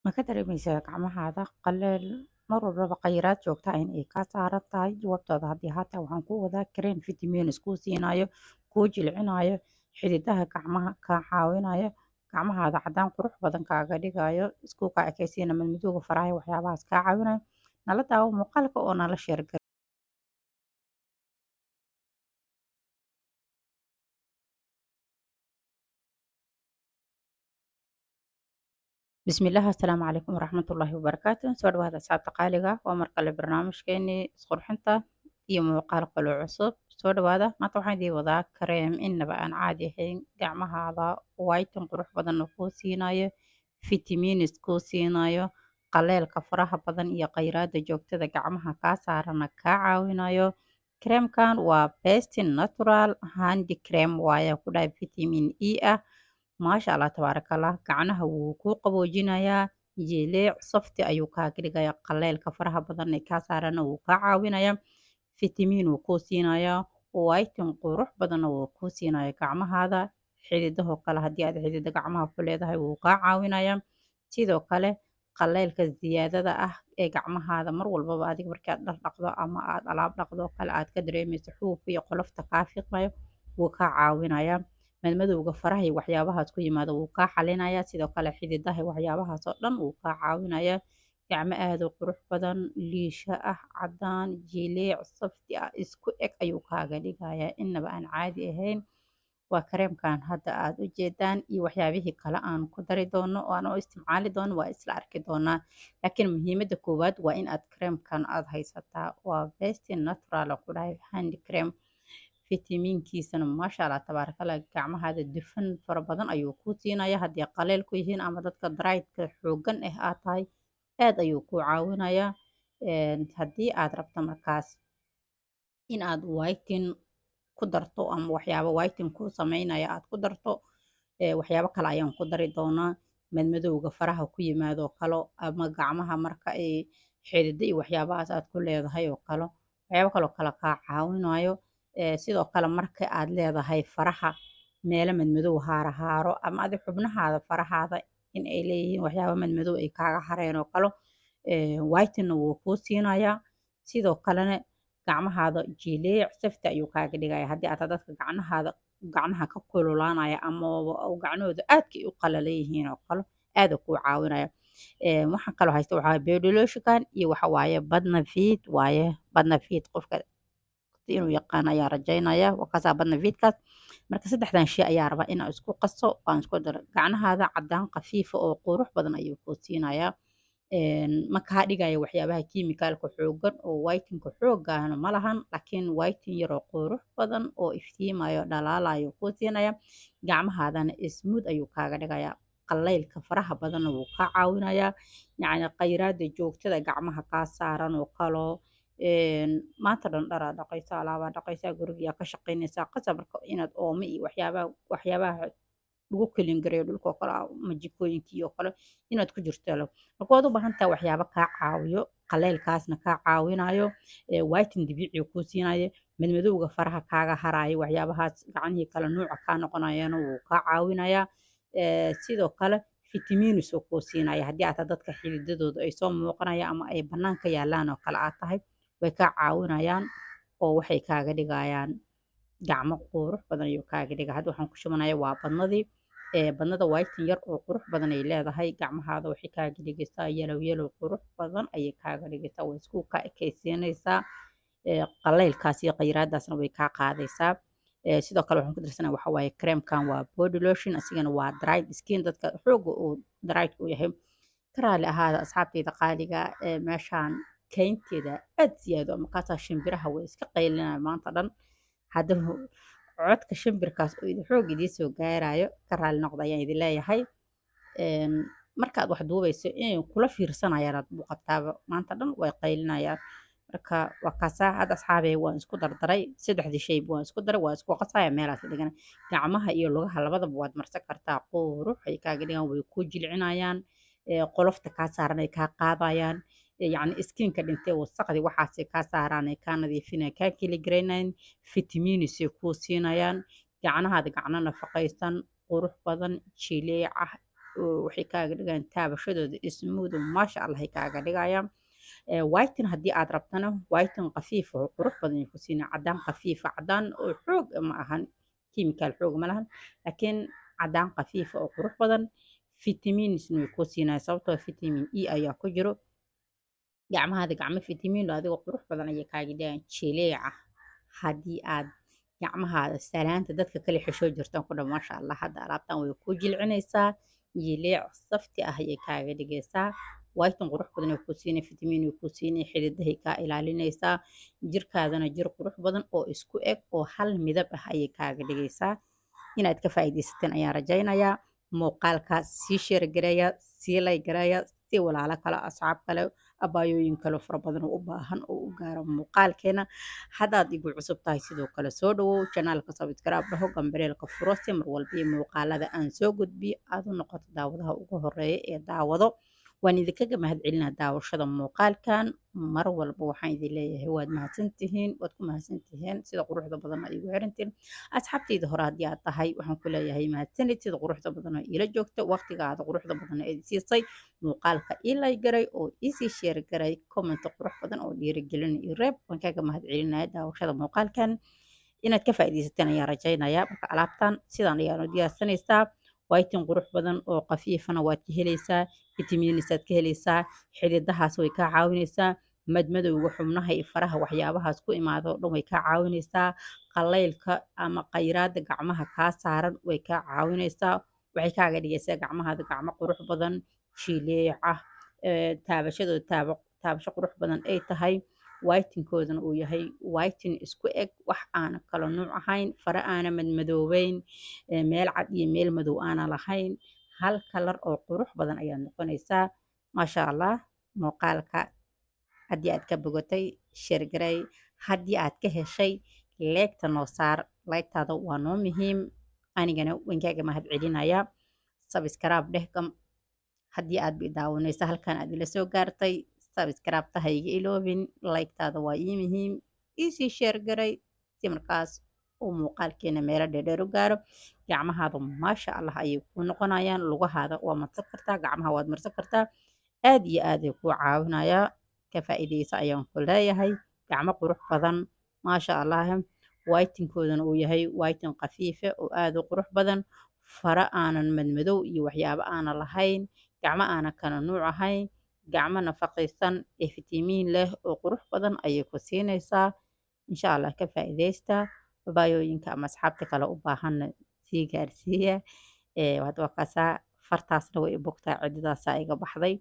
Ma ka dareemaysaa gacmahaada qallayl mar walbaba khayraad joogta ah in ay kaa saaran tahay? Jawaabtaada haddii haa tahay waxaan kuu wadaa kareem vitamins kuu siinayo, kuu jilcinayo, xididaha gacmaha kaa caawinayo, gacmahaada cadaan qurux badan kaaga dhigayo, isku kaa ekaysiina madmadowga faraha iyo waxyaabahaas kaa caawinayo. Nala daawo muuqaalka oo nala sheer gar. Bismillaah assalaamu calaykum waraxmatullaahi wabarakaatu. Soo dhawaada asxaabta qaaliga ah. Waa mar kale barnaamijkeenii isqurxinta iyo muuqaal kaloo cusub. Soo dhawaada maanta waxaan idin wadaa kareem innaba aan caadi ahayn, gacmahaada whiten qurux badan oo kuu siinayo, vitamins kuu siinayo, qaleelka faraha badan iyo khayraada joogtada gacmaha kaa saarana kaa caawinayo. Kareemkan waa best natural hand cream waaye ku dhahay vitamin E ah. maasha allah tabaaraka allah, gacnaha wuu kuu qaboojinayaa, jileec softi ayuu kaaga dhigayaa, qaleelka faraha badan ee kaa saarana wuu kaa caawinayaa, fitamiin wuu kuu siinayaa, whiten qurux badanna wuu kuu siinayaa gacmahaada. Xididahoo kale haddii aad xidida gacmaha ku leedahay wuu kaa caawinayaa. Sidoo kale qaleelka ziyaadada ah ee gacmahaada mar walbaba adiga markii aad dhar dhaqdo ama aad alaab dhaqdo oo kale aad ka dareemayso xuuf iyo qolofta kaa fiiqmayo wuu kaa caawinayaa. madmadowga faraha iyo waxyaabahaas ku yimaada wuu kaa xalinayaa. Sidoo kale xididaha iyo waxyaabahaas oo dhan wuu kaa caawinayaa. Gacmo aad u qurux badan, liisho ah, cadaan, jileec safti ah, isku eg ayuu kaaga dhigayaa innaba aan caadi ahayn. Waa kareemkan hadda aad u jeedaan iyo waxyaabihii kale aan ku dari doono oo aan u isticmaali doono waa isla arki doonaa. Laakiin muhiimadda koowaad waa in aad kareemkan aad haysataa. Waa best natural oo ku dhahay hand cream. Fitamiinkiisana maasha allah tabaaraka allah, gacmahaada dufan fara badan ayuu kuu siinaya haddii qaleel ku yihiin ama dadka dryedka xooggan ah aad tahay aad ayuu kuu caawinayaa. Haddii aad rabto markaas in aad whiten ku darto ama waxyaabo whiten kuu sameynaya aad ku darto, waxyaabo kale ayaan ku dari doonaa. madmadowga faraha ku yimaado oo kale ama gacmaha marka ay xidida iyo waxyaabahaas aad ku leedahay oo kale waxyaabo kaloo kale kaa caawinayo. Sidoo kale marka aad leedahay faraha meelo madmadow haaro haaro ama adi xubnahaada farahaada in ay leeyihiin waxyaabo madmadow ay kaaga hareen oo kale, whiten wuu kuu siinayaa. Sidoo kalena gacmahaada jileec safti ayuu kaaga dhigayaa haddii aad tahay dadka gacnaha ka kululaanaya ama gacnahooda aadka u qalalan yihiin oo kale aad uu kuu caawinaya. Waxaan kaloo haysta waxaa waaye body lotion iyo waxa waaye badnafid waaye. Badnafid qofka inuu yaqaan ayaan rajaynaya. Waa kaasaa badnavidkaas. Marka saddexdan shay ayaa rabaa inaan isku qaso aan isku daro. Gacnahaada cadaan khafiifa oo qurux badan ayuu kuu siinayaa. Ma kaa dhigayo waxyaabaha kiimikaalka xooggan oo whitenka xooggaana ma lahan, laakiin whiten yaroo qurux badan oo iftiimayo dhalaalayo kuu siinaya. Gacmahaadana smooth ayuu kaaga dhigayaa. Qaleylka faraha badanna wuu kaa caawinayaa. Yacni khayraada joogtada gacmaha kaa saaran oo kaloo maanta dhan dharaa dhaqaysaa, alaabaa dhaqaysaa, gurigaa ka shaqaynaysaa, qasab marka inaad oomo iyo waxyaabaha lagu kelin gareeyo dhulka oo kale ama jikooyinkii oo kale inaad ku jirto marka waad u baahan tahay waxyaabo kaa caawiyo qaleylkaasna kaa caawinayo, whiten dabiici kuu siinayo, madmadowga faraha kaaga haraayo waxyaabahaas gacmihii kale nuuca kaa noqonayana wuu kaa caawinayaa. Sidoo kale fitamiinis uu kuu siinaya haddii aad tahay dadka xididadooda ay soo muuqanayaan ama ay banaanka yaalaan oo kale aad tahay way kaa caawinayaan oo waxay kaaga dhigayaan gacmo qurux badan ayuu kaaga dhigaa. Hadda waxaan ku shubanayaa waa badnadii. Badnada whiten yar oo qurux badan ay leedahay gacmahaada waxay kaaga dhigaysaa yellow qurux badan ayay kaaga dhigaysaa. Way isku ka ekaysiinaysaa. Qaleylkaas iyo khayraadaasna way kaa qaadaysaa. Sidoo kale waxaan ku darsanaa waxa waaye kareemkan waa body lotion asigana waa dried skin dadka xooga uu dried u yahay. Ka raali ahaada asxaabtayda qaaliga meeshaan kaynteeda aad siyaado markaasaa shimbiraha way iska qaylinayaan maanta dhan. Haddaba codka shimbirkaas oo xoog idin soo gaarayo ka raali noqda ayaan idin leeyahay. Markaad wax duubayso inay kula fiirsanayaan aad muuqataaba maanta dhan way qaylinayaan. Marka waa kaasaa hadda asxaabey waan isku dardaray saddexdii shay waan isku daray waan isku qasaya meelaas dhigana. Gacmaha iyo lugaha labadaba waad marsan kartaa qurux ay kaaga dhigaan way ku jilcinayaan. Qolofta kaa saaran ay kaa qaadayaan. yacni skinka dhintay wasaqdi waxaasay kaa saaraan ay kaa nadiifinayaan kaa keli garaynayaan. Fitamiinisay kuu siinayaan. Gacnahaada gacno nafaqaysan qurux badan jileec ah waxay kaaga dhigayaan taabashadooda smooth maasha Allah ay kaaga dhigayaan whiten haddii aad rabtana whiten khafiif oo qurux badan ay ku siinaa caddaan khafiifa caddaan oo xoog ma ahan chemical xoog ma lahan laakiin caddaan khafiifa oo qurux badan vitamiinisna way ku siinaya sababtoo vitamin E ayaa ku jiro gacmahaada gacmo fitamiin adigoo qurux badan ayay kaaga dhigayaan jileeca haddii aad gacmahaada salaanta dadka kale xishoo jirtaan ku dhan maasha Allah hadda alaabtan way ku jilcinaysaa jileec safti ah ayay kaaga dhigaysaa whiten qurux badan ay ku siinay fitamiin ay ku siinay xididahay kaa ilaalinaysaa jirkaadana jir qurux badan oo isku eg oo hal midab ah ayay kaaga dhigaysaa inaad ka faa'iidaysateen ayaan rajaynayaa muuqaalkaas sii sheer gareeya sii lay gareeya si walaalo kale asxaab kale abaayooyin kale fara badan oo u baahan oo u gaaro muuqaalkeena haddaad igu cusub tahay sidoo kale soo dhawow janaalka sabskraib dhaho gambareelka furo si mar walba iyo muuqaalada aan soo gudbiyo aad u noqoto daawadaha ugu horeeya ee daawado waan idinkaga mahadcelinaa daawashada muuqaalkan mar walba waxaan idin leeyahay waad mahadsantihiin waad ku mahadsantihiin sida quruxda badan aad igu xirantiin asxaabtayda hore haddii aad tahay waxaan ku leeyahay mahadsanid sida quruxda badan oo iila joogta waqtigaada quruxda badan ee siisay muuqaalka ilay garay oo isii sheer garay comment qurux badan oo dhiirigelin iyo reeb waan kaga mahadcelinaya daawashada muuqaalkan inaad ka faa'iidaysateen ayaan rajaynayaa marka alaabtan sidaan ayaanu diyaarsanaysaa whiten qurux badan oo khafiifana waad ka helaysaa fitamiinisaad ka helaysaa xididahaas way kaa caawinaysaa madmadowga xubnaha iyo faraha waxyaabahaas ku imaado o dhan way kaa caawinaysaa qalaylka ama khayraada gacmaha kaa saaran way kaa caawinaysaa waxay kaaga dhigaysaa gacmahaada gacmo qurux badan jileeca taabashadooda taabasho qurux badan ay tahay whitenkoodana uu yahay whiten isku eg wax aana kala nuuc ahayn fara aana madmadoobeyn meel cad iyo meel madow aana lahayn hal kalar oo qurux badan ayaa noqonaysaa maasha Allah muuqaalka haddii aad ka bogatay sheergaray haddii aad ka heshay leegta noo saar leegtaada waa noo muhiim anigana waan kaaga mahadcelinayaa sabskraib dheh haddii aad daawanayso halkan aad ila soo gaartay sabskraibta ha iga iloobin leegtaada waa ii muhiim iisii sheergaray si markaas uu muuqaalkeena meelo dheerdheer u gaaro gacmahaada maasha Allah ayay kuu noqonayaan lugahaada waa marsan kartaa gacmaha waad marsan kartaa aad iyo aad ay kuu caawinayaa ka faa'iidaysa ayaan ku leeyahay gacmo qurux badan maasha Allah whitenkoodana uu yahay whiten khafiife oo aad u qurux badan fara aanan madmadow iyo waxyaabo aana lahayn gacmo aana kala nuuc ahayn gacmo nafaqaysan ee fitamiin leh oo qurux badan ayay ku siinaysaa insha Allah ka faa'iidaysta baayooyinka ama asxaabta kale u baahanna sii gaarsiiya hadda waa kaasaa fartaasna way i bogtaa ciddidaasaa iga baxday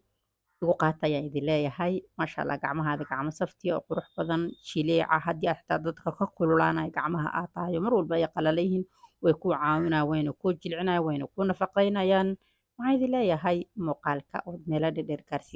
igu qaata ayaan idin leeyahay maasha Allah gacmahaada gacmo saftiya oo qurux badan jileeca haddii aad xitaa dadka ka kululaanaya gacmaha aad tahayo mar walba ay qalalayihiin way kuu caawinayaan wayna kuu jilcinayaan wayna kuu nafaqaynayaan waxaan idin leeyahay muuqaalka ood meelo dheer gaarsiisa